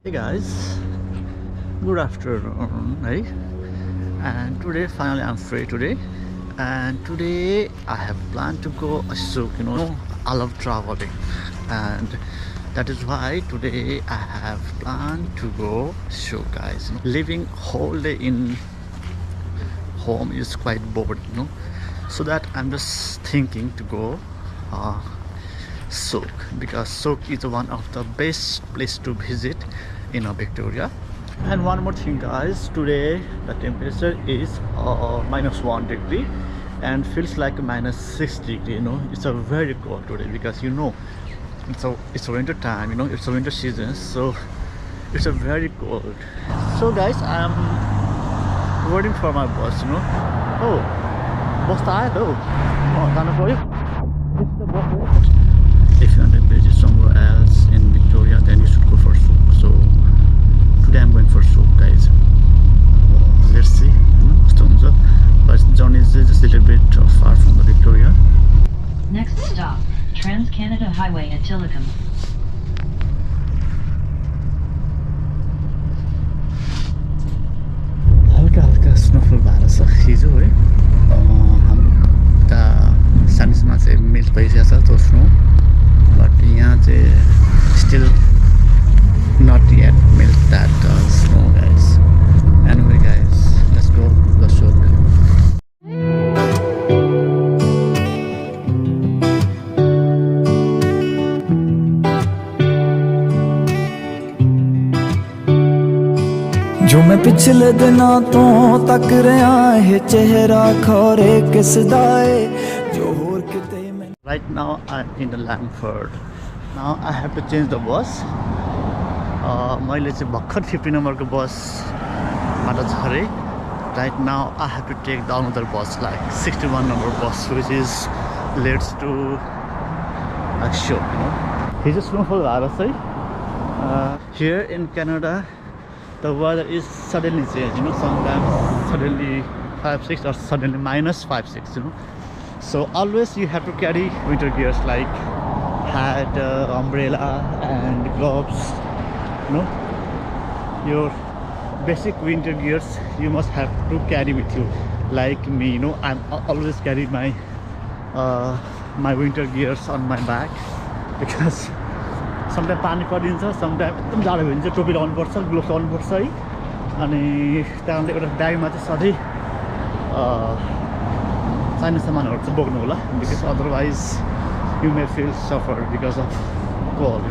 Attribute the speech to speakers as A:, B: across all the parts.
A: Hey guys, good afternoon, right? And today finally I'm free today, and today I have planned to go a souk. I love traveling, and that is why today I have planned to go souk, guys. Living whole day in home is quite bored. So that I'm just thinking to go souk, because souk is one of the best place to visit in Victoria. And one more thing, guys, today the temperature is -1 degree and feels like -6 degree. It's a very cold today, because it's a winter time, it's a winter season, so it's a very cold. So guys, I'm waiting for my bus. Oh, bus tired. Oh, kind of worry. This is the bus. If you want to visit somewhere else in Victoria, then you should go for souk. So today I'm going for souk, guys. Let's see. But the journey is just a little bit far from the Victoria.
B: Next stop, Trans-Canada Highway at Tillicum.
A: हल्का snowfall भएको छ हिजो है। उता सानिसमा चाहिँ melt भइसकेको छ त्यो स्नो, बट यहाँ चाहिँ still not yet melt that snow, guys. Anyway, guys, let's go the souk.
C: जो मैं पिछले दिनों तो तक रहा है चेहरा खोरे किस दाए जो होर किते में.
A: Right now I'm in the Langford. Now I have to change the bus. मैले चाहिँ भर्खर 50 नम्बरको बसबाट झरेँ. Right now I have to take the another bus, like 61 number bus, which is leads to souk. हिजो स्नोफल भएको छ. Here in Canada the weather is suddenly changed, sometimes suddenly 5-6 or suddenly -5-6. So always you have to carry winter gears like hat, umbrella and gloves. Your basic winter gears you must have to carry with you. Like me, I'm always carry my my winter gears on my back, because sometimes पानी परिन्छ, sometimes एकदम जाडो भयो भने चाहिँ टोपी लगाउनुपर्छ, gloves लगाउनुपर्छ है. अनि त्यहाँले एउटा ब्यागमा चाहिँ सधैँ चाहिने सामानहरू चाहिँ बोक्नु होला, because otherwise you may feel suffer because of cold.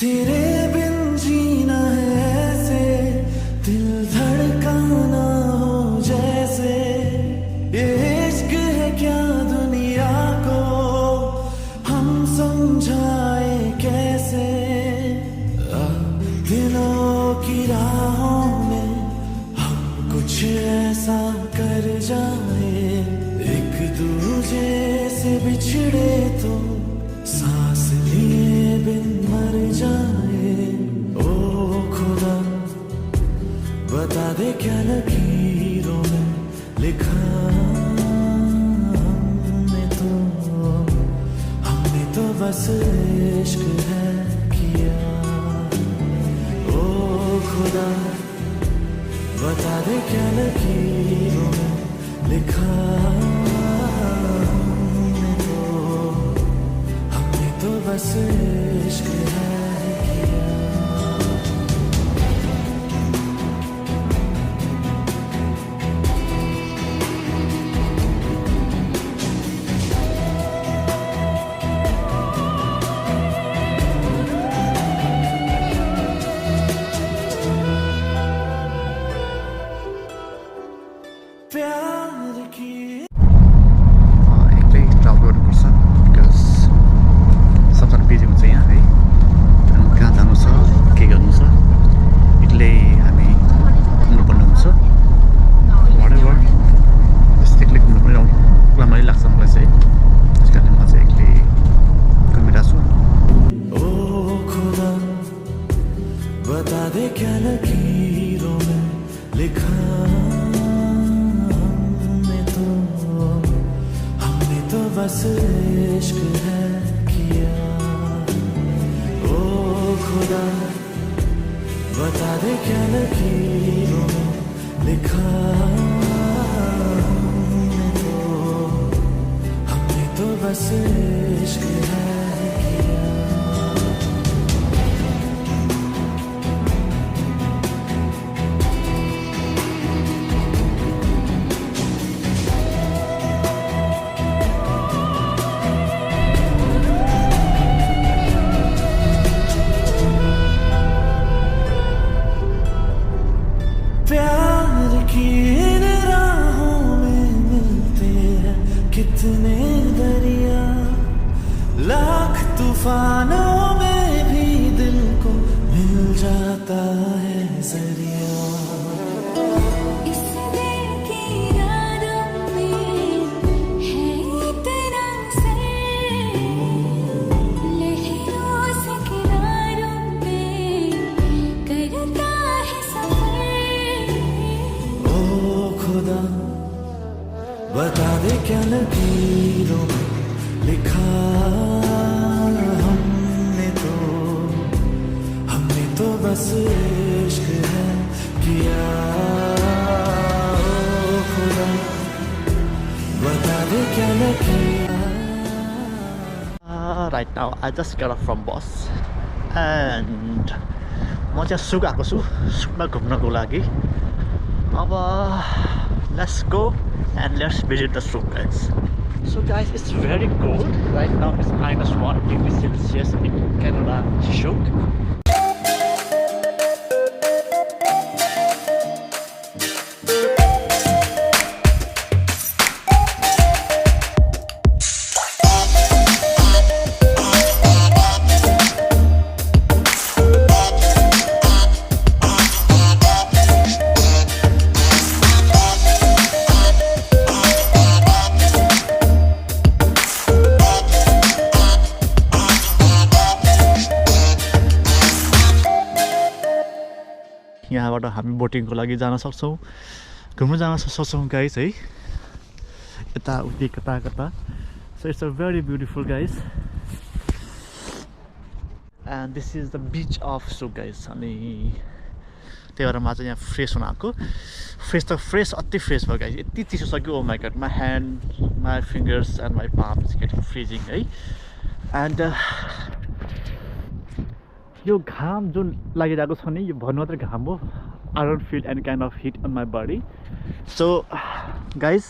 C: तेरे बिन जीना है ऐसे, दिल धड़काना हो जैसे, ये इश्क है क्या दुनिया को हम समझाए कैसे. दिलों की राहों में हम कुछ ऐसा कर जाए, एक दूजे से बिछड़े तो सांस लिए बिन मर जाए. ओ खुदा बता दे क्या लकीरों में लिखा हमने तो बस इश्क है किया. ओ खुदा बता दे क्या लकीरों में लिखा तो बस इश्क है किया. प्यार की
A: एक्लै ट्राभल गर्नुपर्छ, बिकज सबजना बिजी हुन्छ यहाँ है.
C: बता दे क्या लकीरों में लिखा हमने तो बस इश्क है किया। ओ खुदा बता दे क्या लकीरों में लिखा हमने तो बस इश्क है किया। प्यार की इन राहों में मिलते हैं कितने दरिया, लाख तूफानों में भी दिल को मिल जाता है जरिया।
D: इस दिल की रातों में है इतना सर, लहरों से किनारों पे करता है सफर।
C: ओ खुदा बता दे क्या लकीरों में लिखा हमने तो बस इश्क है किया। ओ खुदा बता दे क्या लकीर।
A: Right now I just got off from bus and म चाहिँ सुक आएको छु सुकमा घुम्नको लागि। अब let's go and let's visit the Sooke, guys. So guys, it's very cold right now. It's -1 degree Celsius in Canada, Sooke. यहाँबाट हामी बोटिङको लागि जान सक्छौँ, घुम्न जान सक्छौँ गाइस है, यता उति कता कता। So it's a very beautiful guys and this is the beach of Sooke guys. अनि त्यही भएर म चाहिँ यहाँ फ्रेस हुन आएको। फ्रेस त फ्रेस अति फ्रेस भयो गाइस, यति चिसो छ कि oh my god, my hand my fingers and my palms getting freezing है। एन्ड यो घाम जुन लागिरहेको छ नि, यो भन्नु मात्रै घाम हो। I don't feel any kind of heat on my body. So guys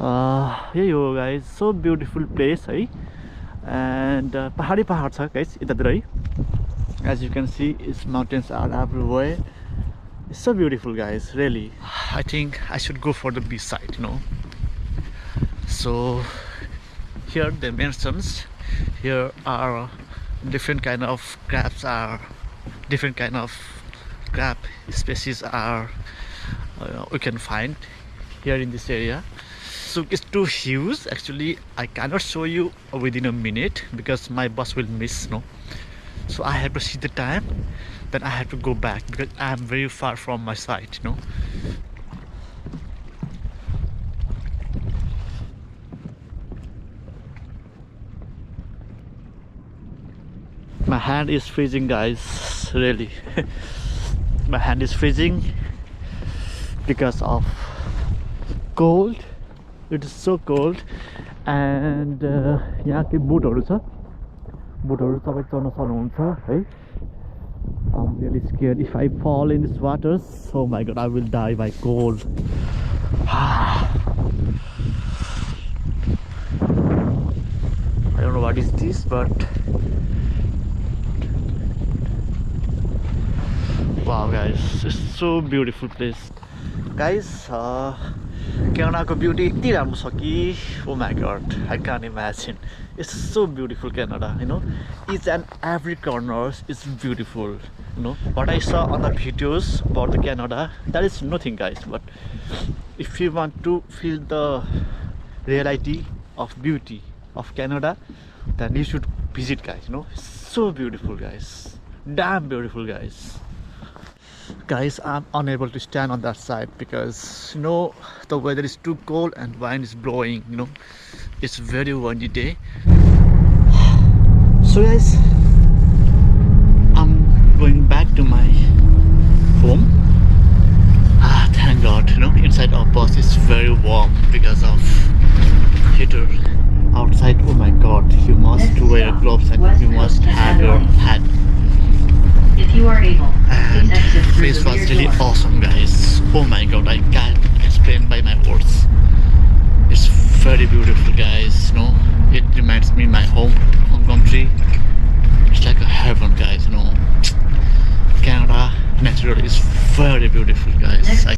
A: यही हो गाइस, सो ब्युटिफुल प्लेस है। एन्ड पहाडी पहाड छ गाइस यतातिर है। As you can see it's mountains are everywhere. It's so beautiful guys, really. I think I should go for the beach side, you know. So here the mansions here are different kind of crabs are different kind of crab species are we can find here in this area. So it's too huge actually. I cannot show you within a minute because my bus will miss, no. So I have to see the time, then I have to go back because I am very far from my site, you know. My hand is freezing guys, really. My hand is freezing because of cold. It is so cold. And यहाँ के बोटहरु छ, बोटहरु सबै चढ्न सक्नुहुन्छ है। I'm really scared if I fall in this waters. Oh my god, I will die by cold. I don't know what is this, but wow guys, it's so beautiful place guys. Canada beauty यति राम्रो छ कि oh my god, I can't imagine. It's so beautiful Canada, you know. Each and every corner is beautiful, you know. What I saw on the videos about the Canada, that is nothing guys, but if you want to feel the reality of beauty of Canada, then you should visit guys, you know. It's so beautiful guys, damn beautiful, guys. Guys, I'm unable to stand on that side because you know the weather is too cold and wind is blowing, you know, it's very windy day. So guys, I'm going back to my home. Thank God, you know, inside our bus is very warm because of heater. Outside, oh my God, you must wear gloves and you must have your hat.
B: If you are able,
A: And
B: please exit through
A: this
B: the
A: was
B: rear
A: really
B: door.
A: awesome, guys. Oh my God, I can't explain by my words. It's very beautiful, guys. You know, it reminds me my home country. It's like a heaven, guys. You know, Canada natural is very beautiful, guys.
B: Next